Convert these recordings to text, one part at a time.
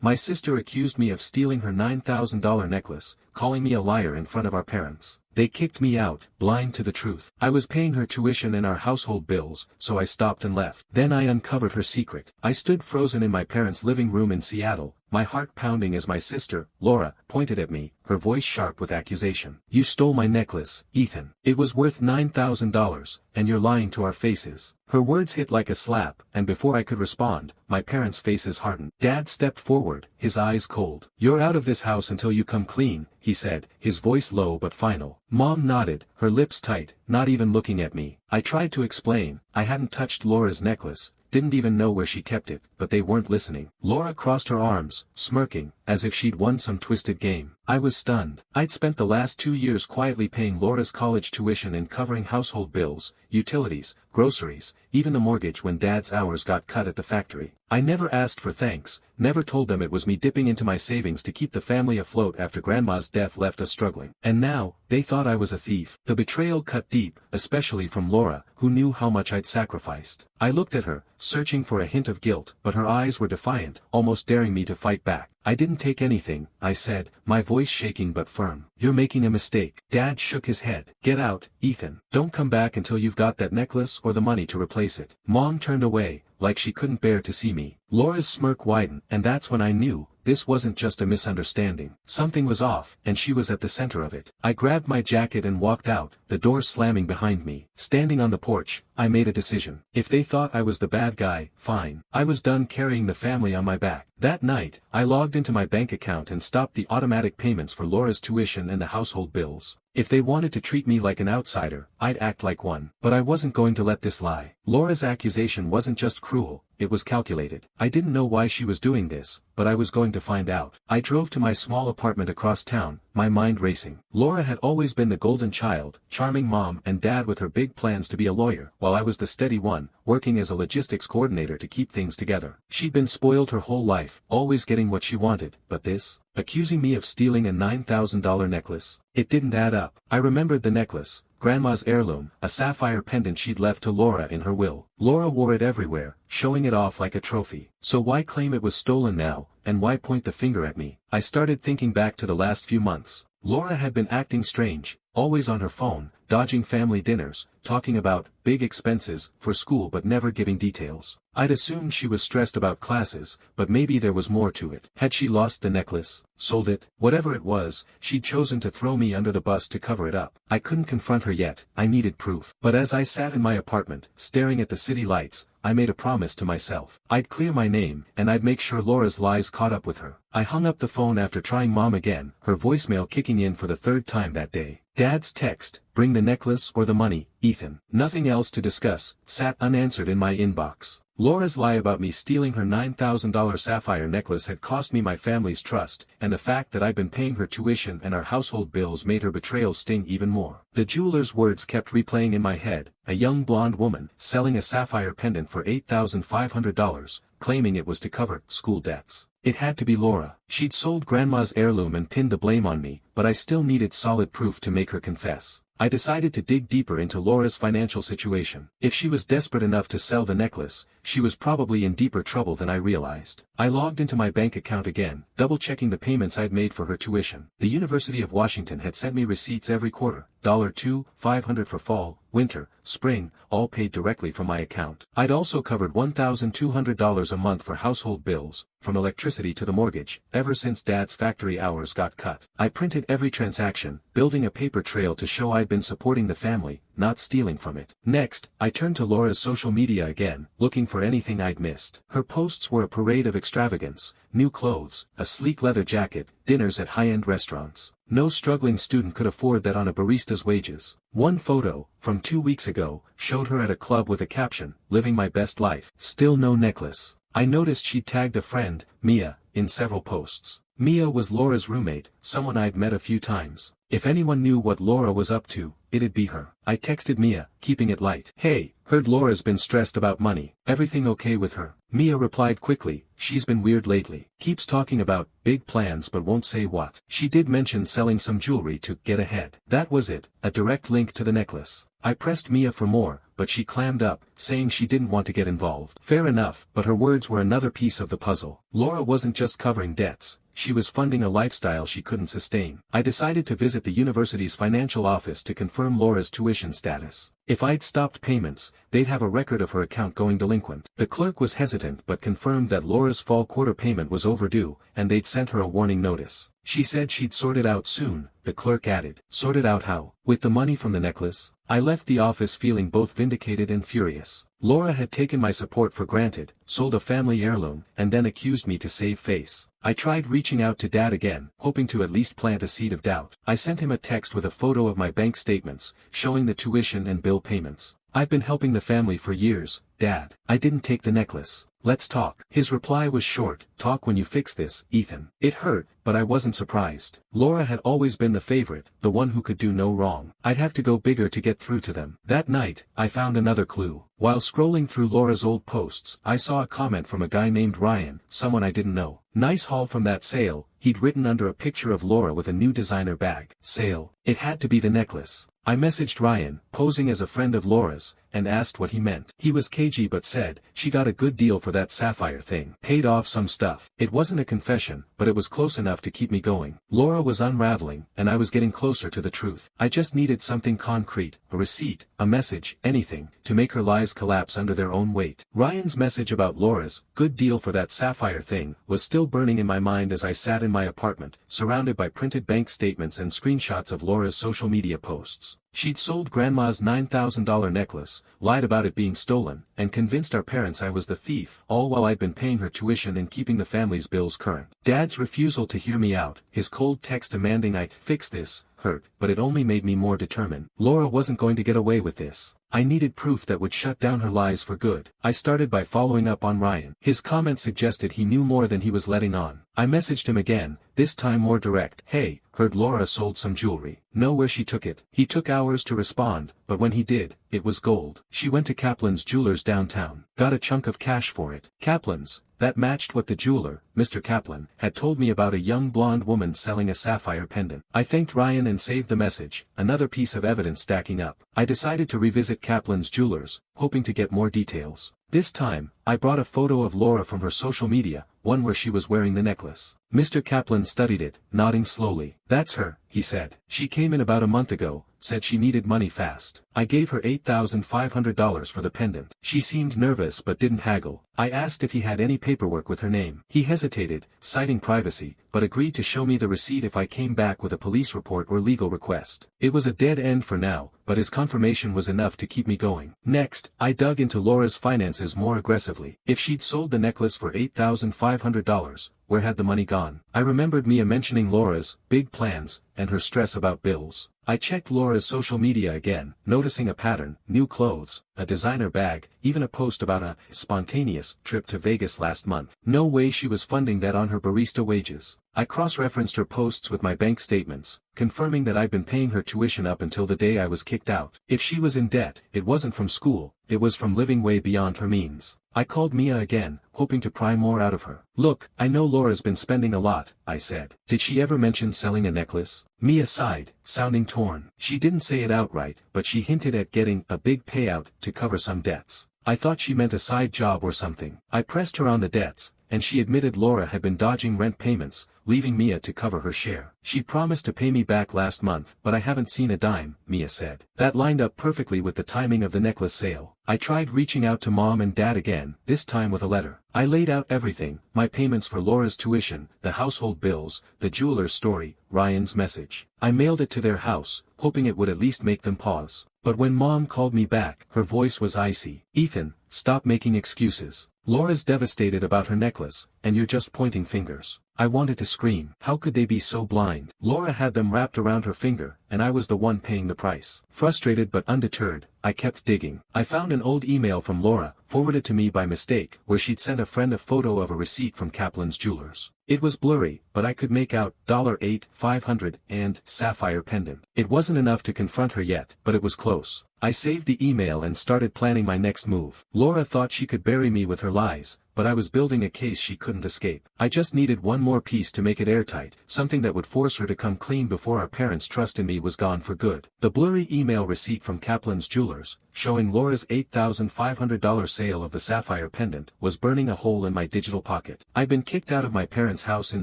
My sister accused me of stealing her $9,000 necklace, calling me a liar in front of our parents. They kicked me out, blind to the truth. I was paying her tuition and our household bills, so I stopped and left. Then I uncovered her secret. I stood frozen in my parents' living room in Seattle, my heart pounding as my sister, Laura, pointed at me, her voice sharp with accusation. "You stole my necklace, Ethan. It was worth $9,000, and you're lying to our faces." Her words hit like a slap, and before I could respond, my parents' faces hardened. Dad stepped forward, his eyes cold. "You're out of this house until you come clean," he said, his voice low but final. Mom nodded, her lips tight, not even looking at me. I tried to explain, I hadn't touched Laura's necklace, didn't even know where she kept it, but they weren't listening. Laura crossed her arms, smirking, as if she'd won some twisted game. I was stunned. I'd spent the last 2 years quietly paying Laura's college tuition and covering household bills, utilities, groceries, even the mortgage when Dad's hours got cut at the factory. I never asked for thanks, never told them it was me dipping into my savings to keep the family afloat after Grandma's death left us struggling. And now, they thought I was a thief. The betrayal cut deep, especially from Laura, who knew how much I'd sacrificed. I looked at her, searching for a hint of guilt, but her eyes were defiant, almost daring me to fight back. "I didn't take anything," I said, my voice shaking but firm. "You're making a mistake." Dad shook his head. "Get out, Ethan. Don't come back until you've got that necklace or the money to replace it." Mom turned away, like she couldn't bear to see me. Laura's smirk widened, and that's when I knew, this wasn't just a misunderstanding. Something was off, and she was at the center of it. I grabbed my jacket and walked out, the door slamming behind me. Standing on the porch, I made a decision. If they thought I was the bad guy, fine. I was done carrying the family on my back. That night, I logged into my bank account and stopped the automatic payments for Laura's tuition and the household bills. If they wanted to treat me like an outsider, I'd act like one. But I wasn't going to let this lie. Laura's accusation wasn't just cruel, it was calculated. I didn't know why she was doing this, but I was going to find out. I drove to my small apartment across town, my mind racing. Laura had always been the golden child, charming mom and dad with her big plans to be a lawyer, while I was the steady one, working as a logistics coordinator to keep things together. She'd been spoiled her whole life, always getting what she wanted, but this? Accusing me of stealing a $9,000 necklace? It didn't add up. I remembered the necklace, Grandma's heirloom, a sapphire pendant she'd left to Laura in her will. Laura wore it everywhere, showing it off like a trophy. So why claim it was stolen now, and why point the finger at me? I started thinking back to the last few months. Laura had been acting strange, always on her phone, dodging family dinners, talking about big expenses for school but never giving details. I'd assumed she was stressed about classes, but maybe there was more to it. Had she lost the necklace? Sold it? Whatever it was, she'd chosen to throw me under the bus to cover it up. I couldn't confront her yet, I needed proof. But as I sat in my apartment, staring at the city lights, I made a promise to myself. I'd clear my name, and I'd make sure Laura's lies caught up with her. I hung up the phone after trying Mom again, her voicemail kicking in for the third time that day. Dad's text, "Bring the necklace or the money, Ethan." Nothing else to discuss, sat unanswered in my inbox. Laura's lie about me stealing her $9,000 sapphire necklace had cost me my family's trust, and the fact that I'd been paying her tuition and our household bills made her betrayal sting even more. The jeweler's words kept replaying in my head, a young blonde woman, selling a sapphire pendant for $8,500, claiming it was to cover school debts. It had to be Laura. She'd sold Grandma's heirloom and pinned the blame on me, but I still needed solid proof to make her confess. I decided to dig deeper into Laura's financial situation. If she was desperate enough to sell the necklace, she was probably in deeper trouble than I realized. I logged into my bank account again, double-checking the payments I'd made for her tuition. The University of Washington had sent me receipts every quarter, $2, $500 for fall, winter, spring, all paid directly from my account. I'd also covered $1,200 a month for household bills, from electricity to the mortgage, ever since Dad's factory hours got cut. I printed every transaction, building a paper trail to show I'd been supporting the family, not stealing from it. Next, I turned to Laura's social media again, looking for anything I'd missed. Her posts were a parade of extravagance, new clothes, a sleek leather jacket, dinners at high-end restaurants. No struggling student could afford that on a barista's wages. One photo, from 2 weeks ago, showed her at a club with a caption, "Living my best life. Still no necklace." I noticed she tagged a friend, Mia, in several posts. Mia was Laura's roommate, someone I'd met a few times. If anyone knew what Laura was up to, it'd be her. I texted Mia, keeping it light. "Hey, heard Laura's been stressed about money. Everything okay with her?" Mia replied quickly, "She's been weird lately. Keeps talking about big plans but won't say what." She did mention selling some jewelry to get ahead. That was it, a direct link to the necklace. I pressed Mia for more, but she clammed up, saying she didn't want to get involved. Fair enough, but her words were another piece of the puzzle. Laura wasn't just covering debts, she was funding a lifestyle she couldn't sustain. I decided to visit the university's financial office to confirm Laura's tuition status. If I'd stopped payments, they'd have a record of her account going delinquent. The clerk was hesitant but confirmed that Laura's fall quarter payment was overdue, and they'd sent her a warning notice. She said she'd sort it out soon, the clerk added. Sort it out how? With the money from the necklace? I left the office feeling both vindicated and furious. Laura had taken my support for granted, sold a family heirloom, and then accused me to save face. I tried reaching out to Dad again, hoping to at least plant a seed of doubt. I sent him a text with a photo of my bank statements, showing the tuition and bill payments. I've been helping the family for years, Dad. I didn't take the necklace. Let's talk. His reply was short, talk when you fix this, Ethan. It hurt, but I wasn't surprised. Laura had always been the favorite, the one who could do no wrong. I'd have to go bigger to get through to them. That night, I found another clue. While scrolling through Laura's old posts, I saw a comment from a guy named Ryan, someone I didn't know. Nice haul from that sale, he'd written under a picture of Laura with a new designer bag. Sale. It had to be the necklace. I messaged Ryan, posing as a friend of Laura's, and asked what he meant. He was cagey but said, she got a good deal for that sapphire thing. Paid off some stuff. It wasn't a confession, but it was close enough to keep me going. Laura was unraveling, and I was getting closer to the truth. I just needed something concrete, a receipt, a message, anything, to make her lies collapse under their own weight. Ryan's message about Laura's good deal for that sapphire thing was still burning in my mind as I sat in my apartment, surrounded by printed bank statements and screenshots of Laura's social media posts. She'd sold Grandma's $9,000 necklace, lied about it being stolen, and convinced our parents I was the thief, all while I'd been paying her tuition and keeping the family's bills current. Dad's refusal to hear me out, his cold text demanding I fix this, hurt, but it only made me more determined. Laura wasn't going to get away with this. I needed proof that would shut down her lies for good. I started by following up on Ryan. His comment suggested he knew more than he was letting on. I messaged him again, this time more direct. Hey, heard Laura sold some jewelry. Know where she took it? He took hours to respond, but when he did, it was gold. She went to Kaplan's Jewelers downtown. Got a chunk of cash for it. Kaplan's. That matched what the jeweler, Mr. Kaplan, had told me about a young blonde woman selling a sapphire pendant. I thanked Ryan and saved the message, another piece of evidence stacking up. I decided to revisit Kaplan's Jewelers, hoping to get more details. This time, I brought a photo of Laura from her social media, one where she was wearing the necklace. Mr. Kaplan studied it, nodding slowly. That's her, he said. She came in about a month ago, said she needed money fast. I gave her $8,500 for the pendant. She seemed nervous but didn't haggle. I asked if he had any paperwork with her name. He hesitated, citing privacy, but agreed to show me the receipt if I came back with a police report or legal request. It was a dead end for now, but his confirmation was enough to keep me going. Next, I dug into Laura's finances more aggressively. If she'd sold the necklace for $8,500, where had the money gone? I remembered Mia mentioning Laura's big plans, and her stress about bills. I checked Laura's social media again, noticing a pattern, new clothes, a designer bag, even a post about a spontaneous trip to Vegas last month. No way she was funding that on her barista wages. I cross-referenced her posts with my bank statements, confirming that I'd been paying her tuition up until the day I was kicked out. If she was in debt, it wasn't from school, it was from living way beyond her means. I called Mia again, hoping to pry more out of her. Look, I know Laura's been spending a lot, I said. Did she ever mention selling a necklace? Mia sighed, sounding torn. She didn't say it outright, but she hinted at getting a big payout to cover some debts. I thought she meant a side job or something. I pressed her on the debts, and she admitted Laura had been dodging rent payments, leaving Mia to cover her share. She promised to pay me back last month, but I haven't seen a dime, Mia said. That lined up perfectly with the timing of the necklace sale. I tried reaching out to Mom and Dad again, this time with a letter. I laid out everything, my payments for Laura's tuition, the household bills, the jeweler's story, Ryan's message. I mailed it to their house, hoping it would at least make them pause. But when Mom called me back, her voice was icy. Ethan, stop making excuses. Laura's devastated about her necklace, and you're just pointing fingers. I wanted to scream. How could they be so blind? Laura had them wrapped around her finger, and I was the one paying the price. Frustrated but undeterred, I kept digging. I found an old email from Laura, forwarded to me by mistake, where she'd sent a friend a photo of a receipt from Kaplan's Jewelers. It was blurry, but I could make out $8,500 and sapphire pendant. It wasn't enough to confront her yet, but it was close. I saved the email and started planning my next move. Laura thought she could bury me with her lies, but I was building a case she couldn't escape. I just needed one more piece to make it airtight, something that would force her to come clean before our parents' trust in me was gone for good. The blurry email receipt from Kaplan's Jewelers showing Laura's $8,500 sale of the sapphire pendant, was burning a hole in my digital pocket. I'd been kicked out of my parents' house in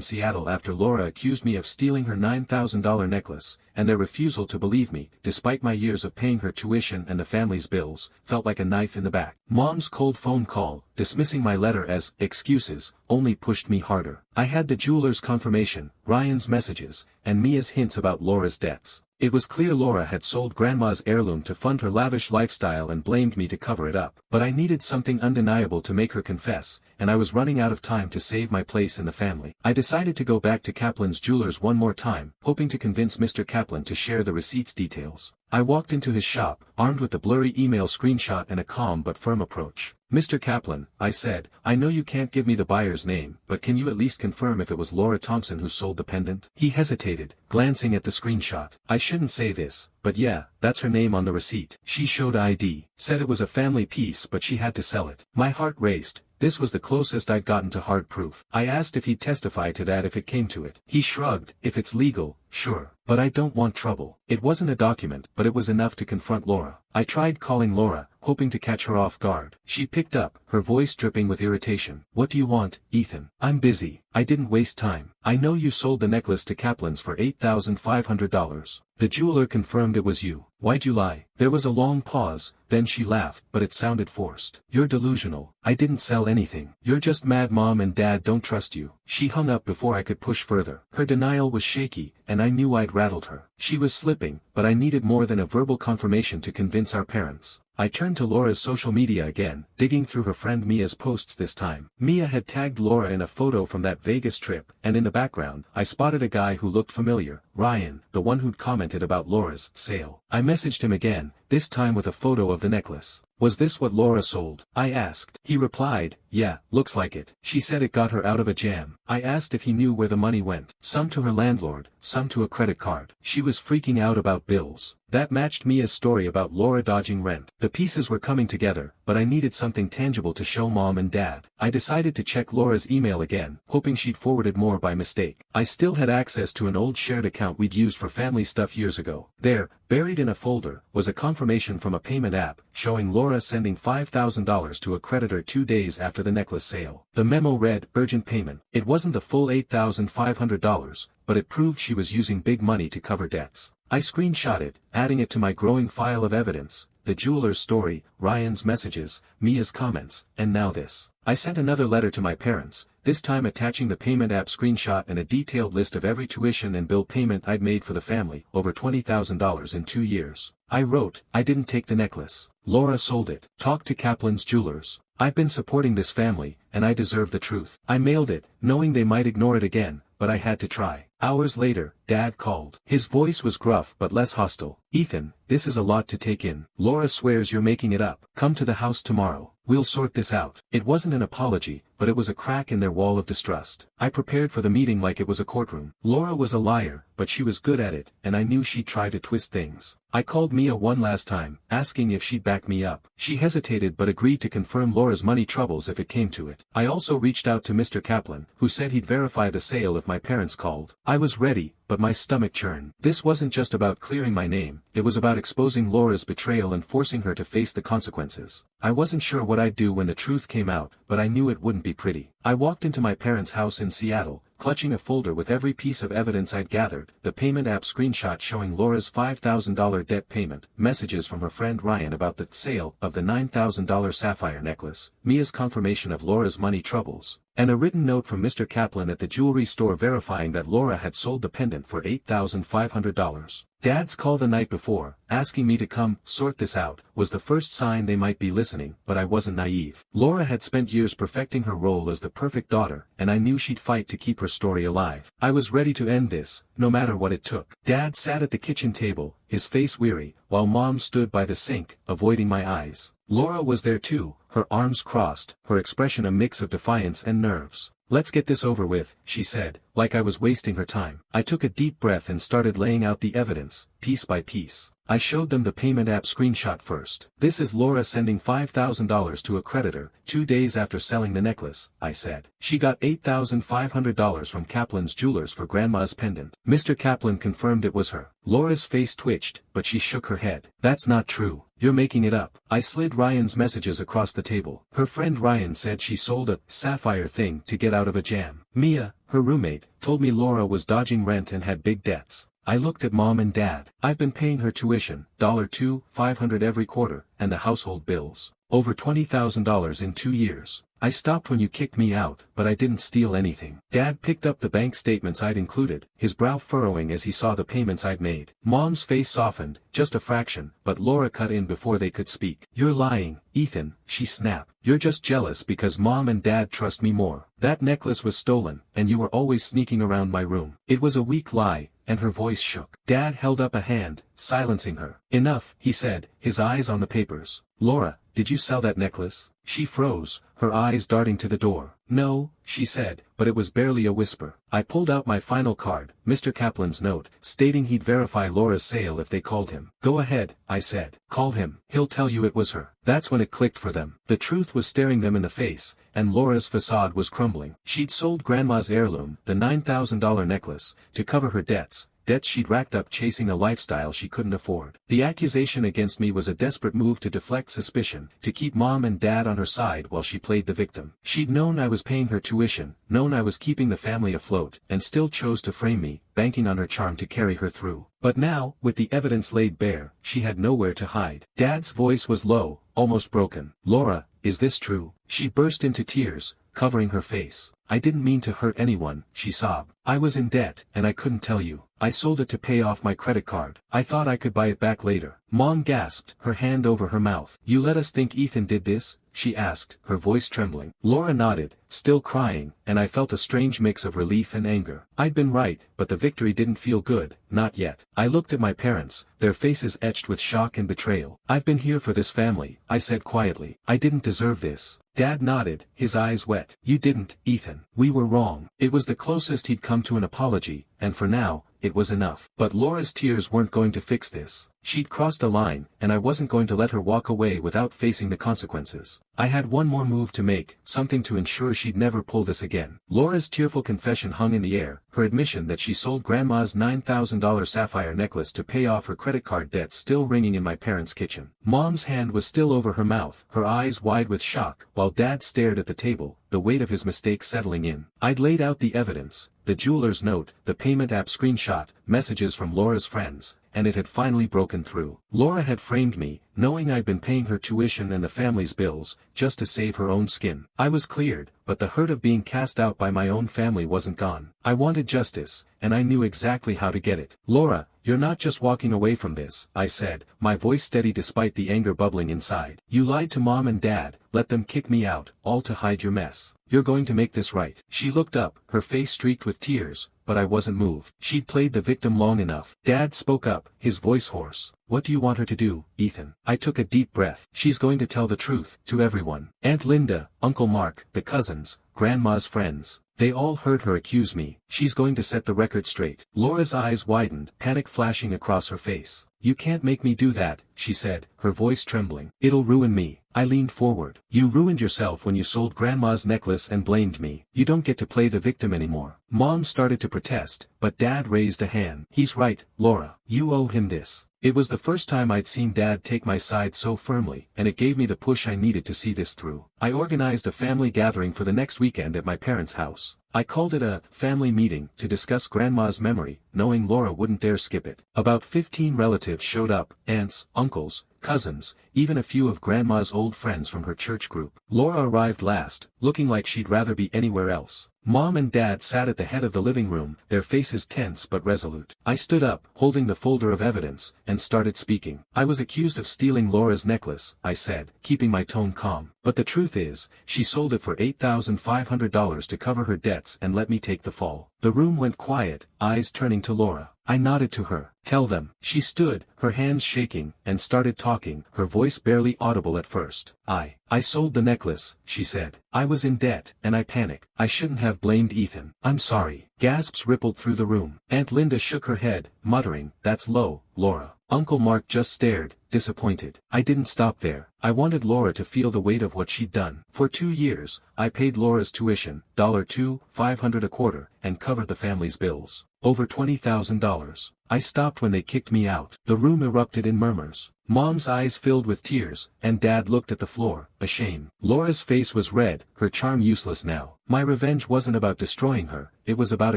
Seattle after Laura accused me of stealing her $9,000 necklace, and their refusal to believe me, despite my years of paying her tuition and the family's bills, felt like a knife in the back. Mom's cold phone call, dismissing my letter as excuses, only pushed me harder. I had the jeweler's confirmation, Ryan's messages, and Mia's hints about Laura's debts. It was clear Laura had sold Grandma's heirloom to fund her lavish lifestyle and blamed me to cover it up. But I needed something undeniable to make her confess, and I was running out of time to save my place in the family. I decided to go back to Kaplan's jewelers one more time, hoping to convince Mr. Kaplan to share the receipts details. I walked into his shop, armed with the blurry email screenshot and a calm but firm approach. "Mr. Kaplan," I said, "I know you can't give me the buyer's name, but can you at least confirm if it was Laura Thompson who sold the pendant?" He hesitated, glancing at the screenshot. "I shouldn't say this, but yeah, that's her name on the receipt. She showed ID, said it was a family piece but she had to sell it." My heart raced. This was the closest I'd gotten to hard proof. I asked if he'd testify to that if it came to it. He shrugged. "If it's legal, sure. But I don't want trouble." It wasn't a document, but it was enough to confront Laura. I tried calling Laura, hoping to catch her off guard. She picked up, her voice dripping with irritation. "What do you want, Ethan?" "I'm busy." I didn't waste time. "I know you sold the necklace to Kaplan's for $8,500. The jeweler confirmed it was you. Why'd you lie?" There was a long pause, then she laughed, but it sounded forced. "You're delusional. I didn't sell anything. You're just mad Mom and Dad don't trust you." She hung up before I could push further. Her denial was shaky, and I knew I'd rattled her. She was slipping, but I needed more than a verbal confirmation to convince our parents. I turned to Laura's social media again, digging through her friend Mia's posts this time. Mia had tagged Laura in a photo from that Vegas trip, and in the background, I spotted a guy who looked familiar, Ryan, the one who'd commented about Laura's sale. I messaged him again, this time with a photo of the necklace. "Was this what Laura sold?" I asked. He replied, "Yeah, looks like it. She said it got her out of a jam." I asked if he knew where the money went. "Some to her landlord, some to a credit card." She was freaking out about bills. That matched Mia's story about Laura dodging rent. The pieces were coming together, but I needed something tangible to show Mom and Dad. I decided to check Laura's email again, hoping she'd forwarded more by mistake. I still had access to an old shared account we'd used for family stuff years ago. There, buried in a folder, was a confirmation from a payment app, showing Laura sending $5,000 to a creditor 2 days after the necklace sale. The memo read, "Urgent payment." It wasn't the full $8,500, but it proved she was using big money to cover debts. I screenshot it, adding it to my growing file of evidence, the jeweler's story, Ryan's messages, Mia's comments, and now this. I sent another letter to my parents, this time attaching the payment app screenshot and a detailed list of every tuition and bill payment I'd made for the family, over $20,000 in 2 years. I wrote, "I didn't take the necklace. Laura sold it. Talk to Kaplan's jewelers. I've been supporting this family, and I deserve the truth." I mailed it, knowing they might ignore it again, but I had to try. Hours later, Dad called. His voice was gruff but less hostile. "Ethan, this is a lot to take in. Laura swears you're making it up. Come to the house tomorrow. We'll sort this out." It wasn't an apology, but it was a crack in their wall of distrust. I prepared for the meeting like it was a courtroom. Laura was a liar, but she was good at it, and I knew she'd try to twist things. I called Mia one last time, asking if she'd back me up. She hesitated but agreed to confirm Laura's money troubles if it came to it. I also reached out to Mr. Kaplan, who said he'd verify the sale if my parents called. I was ready, but my stomach churned. This wasn't just about clearing my name, it was about exposing Laura's betrayal and forcing her to face the consequences. I wasn't sure what I'd do when the truth came out, but I knew it wouldn't be pretty. I walked into my parents' house in Seattle, clutching a folder with every piece of evidence I'd gathered, the payment app screenshot showing Laura's $5,000 debt payment, messages from her friend Ryan about the sale of the $9,000 sapphire necklace, Mia's confirmation of Laura's money troubles, and a written note from Mr. Kaplan at the jewelry store verifying that Laura had sold the pendant for $8,500. Dad's call the night before, asking me to come sort this out, was the first sign they might be listening, but I wasn't naive. Laura had spent years perfecting her role as the perfect daughter, and I knew she'd fight to keep her story alive. I was ready to end this, no matter what it took. Dad sat at the kitchen table, his face weary, while Mom stood by the sink, avoiding my eyes. Laura was there too, her arms crossed, her expression a mix of defiance and nerves. "Let's get this over with," she said, like I was wasting her time. I took a deep breath and started laying out the evidence, piece by piece. I showed them the payment app screenshot first. "This is Laura sending $5,000 to a creditor, 2 days after selling the necklace," I said. "She got $8,500 from Kaplan's jewelers for Grandma's pendant." Mr. Kaplan confirmed it was her. Laura's face twitched, but she shook her head. "That's not true. You're making it up. I slid Ryan's messages across the table. Her friend Ryan said she sold a sapphire thing to get out of a jam. Mia, her roommate, told me Laura was dodging rent and had big debts. I looked at Mom and Dad. I've been paying her tuition, $2,500 every quarter, and the household bills. Over $20,000 in 2 years. I stopped when you kicked me out, but I didn't steal anything. Dad picked up the bank statements I'd included, his brow furrowing as he saw the payments I'd made. Mom's face softened, just a fraction, but Laura cut in before they could speak. You're lying, Ethan, she snapped. You're just jealous because Mom and Dad trust me more. That necklace was stolen, and you were always sneaking around my room. It was a weak lie, and her voice shook. Dad held up a hand, silencing her. Enough, he said, his eyes on the papers. Laura, did you sell that necklace? She froze, her eyes darting to the door. No, she said, but it was barely a whisper. I pulled out my final card, Mr. Kaplan's note, stating he'd verify Laura's sale if they called him. Go ahead, I said. Call him, he'll tell you it was her. That's when it clicked for them. The truth was staring them in the face, and Laura's facade was crumbling. She'd sold Grandma's heirloom, the $9,000 necklace, to cover her debts she'd racked up chasing a lifestyle she couldn't afford. The accusation against me was a desperate move to deflect suspicion, to keep Mom and Dad on her side while she played the victim. She'd known I was paying her tuition, known I was keeping the family afloat, and still chose to frame me, banking on her charm to carry her through. But now, with the evidence laid bare, she had nowhere to hide. Dad's voice was low, almost broken. Laura, is this true? She burst into tears, covering her face. I didn't mean to hurt anyone, she sobbed. I was in debt, and I couldn't tell you. I sold it to pay off my credit card. I thought I could buy it back later. Mom gasped, her hand over her mouth. You let us think Ethan did this? She asked, her voice trembling. Laura nodded, still crying, and I felt a strange mix of relief and anger. I'd been right, but the victory didn't feel good, not yet. I looked at my parents, their faces etched with shock and betrayal. I've been here for this family, I said quietly. I didn't deserve this. Dad nodded, his eyes wet. You didn't, Ethan. We were wrong. It was the closest he'd come to an apology, and for now, it was enough. But Laura's tears weren't going to fix this. She'd crossed a line, and I wasn't going to let her walk away without facing the consequences. I had one more move to make, something to ensure she'd never pull this again. Laura's tearful confession hung in the air, her admission that she sold Grandma's $9,000 sapphire necklace to pay off her credit card debts still ringing in my parents' kitchen. Mom's hand was still over her mouth, her eyes wide with shock, while Dad stared at the table, the weight of his mistake settling in. I'd laid out the evidence, the jeweler's note, the payment app screenshot, messages from Laura's friends, and it had finally broken through. Laura had framed me, knowing I'd been paying her tuition and the family's bills, just to save her own skin. I was cleared, but the hurt of being cast out by my own family wasn't gone. I wanted justice, and I knew exactly how to get it. Laura, you're not just walking away from this, I said, my voice steady despite the anger bubbling inside. You lied to Mom and Dad, let them kick me out, all to hide your mess. You're going to make this right. She looked up, her face streaked with tears, but I wasn't moved. She'd played the victim long enough. Dad spoke up, his voice hoarse. What do you want her to do, Ethan? I took a deep breath. She's going to tell the truth, to everyone. Aunt Linda, Uncle Mark, the cousins, Grandma's friends. They all heard her accuse me. She's going to set the record straight. Laura's eyes widened, panic flashing across her face. You can't make me do that, she said, her voice trembling. It'll ruin me. I leaned forward. You ruined yourself when you sold Grandma's necklace and blamed me. You don't get to play the victim anymore. Mom started to protest, but Dad raised a hand. He's right, Laura. You owe him this. It was the first time I'd seen Dad take my side so firmly, and it gave me the push I needed to see this through. I organized a family gathering for the next weekend at my parents' house. I called it a family meeting to discuss Grandma's memory, knowing Laura wouldn't dare skip it. About 15 relatives showed up, aunts, uncles, cousins, even a few of Grandma's old friends from her church group. Laura arrived last, looking like she'd rather be anywhere else. Mom and Dad sat at the head of the living room, their faces tense but resolute. I stood up, holding the folder of evidence, and started speaking. I was accused of stealing Laura's necklace, I said, keeping my tone calm. But the truth is, she sold it for $8,500 to cover her debts and let me take the fall. The room went quiet, eyes turning to Laura. I nodded to her. Tell them. She stood, her hands shaking, and started talking, her voice barely audible at first. I sold the necklace, she said. I was in debt, and I panicked. I shouldn't have blamed Ethan. I'm sorry. Gasps rippled through the room. Aunt Linda shook her head, muttering, That's low, Laura. Uncle Mark just stared, disappointed. I didn't stop there. I wanted Laura to feel the weight of what she'd done. For 2 years, I paid Laura's tuition, $2,500 a quarter, and covered the family's bills. Over $20,000. I stopped when they kicked me out. The room erupted in murmurs. Mom's eyes filled with tears, and Dad looked at the floor, ashamed. Laura's face was red, her charm useless now. My revenge wasn't about destroying her, it was about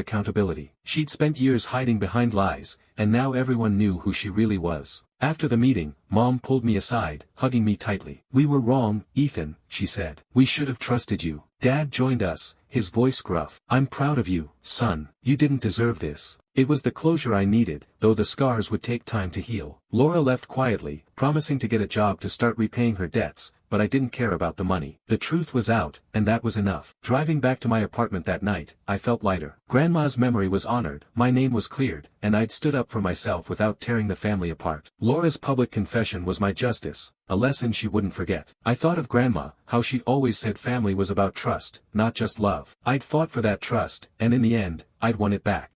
accountability. She'd spent years hiding behind lies, and now everyone knew who she really was. After the meeting, Mom pulled me aside, hugging me tightly. "We were wrong, Ethan," she said. "We should have trusted you." Dad joined us, his voice gruff. "I'm proud of you, son. You didn't deserve this." It was the closure I needed, though the scars would take time to heal. Laura left quietly, promising to get a job to start repaying her debts, but I didn't care about the money. The truth was out, and that was enough. Driving back to my apartment that night, I felt lighter. Grandma's memory was honored, my name was cleared, and I'd stood up for myself without tearing the family apart. Laura's public confession was my justice, a lesson she wouldn't forget. I thought of Grandma, how she always said family was about trust, not just love. I'd fought for that trust, and in the end, I'd won it back.